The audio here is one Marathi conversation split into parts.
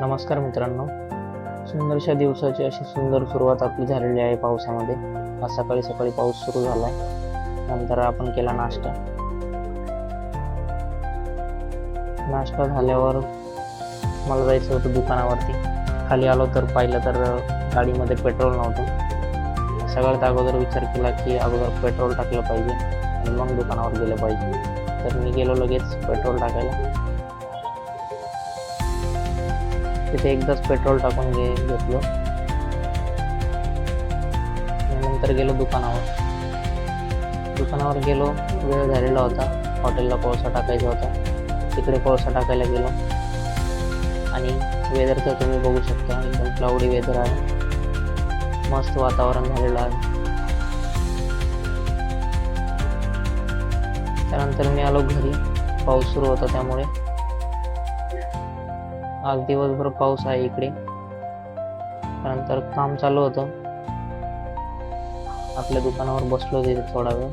नमस्कार मित्रांनो, सुंदरशा दिवसाची अशी सुंदर सुरुवात आपली झालेली आहे पावसामध्ये. आज सकाळी सकाळी पाऊस सुरू झाला. नंतर आपण केला नाश्ता. नाश्ता झाल्यावर मला जायचं होतं दुकानावरती. खाली आलो तर पाहिलं तर गाडीमध्ये पेट्रोल नव्हतं. सगळ्यात अगोदर विचार केला की अगोदर पेट्रोल टाकलं पाहिजे आणि मग दुकानावर गेलं पाहिजे. तर मी गेलो लगेच पेट्रोल टाकायला. तिथे एकदाच पेट्रोल टाकून घेतलं. नंतर गेलो दुकानावर गेलो. वेळ झालेला होता, हॉटेलला कोळसा टाकायचा होता. तिकडे कोळसा टाकायला गेलो आणि वेदर तर तुम्ही बघू शकता, एकदम क्लाउडी वेदर आहे. मस्त वातावरण झालेलं आहे. त्यानंतर मी आलो घरी. पाऊस सुरू होता त्यामुळे आज दिवसभर पाऊस आहे इकडे. त्यानंतर काम चालू होतं. आपल्या दुकानावर बसलो तिथे थोडा वेळ.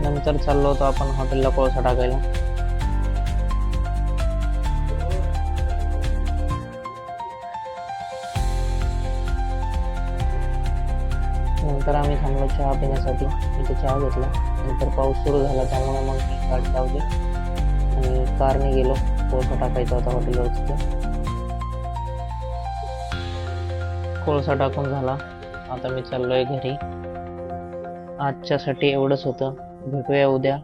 नंतर चाललो होतो आपण हॉटेलला कोळसा टाकायला. नंतर आम्ही थांबलो चहा पिण्यासाठी. इथे चहा घेतला. नंतर पाऊस सुरू झाला त्यामुळे मग मी गाडी लावली आणि कारने गेलो. कोळसा टाकायचा होता हॉटेलवर. तिथे कोळसा टाकून झाला. आता मी चाललोय घरी. आजच्यासाठी एवढंच होतं. भेटूया उद्या.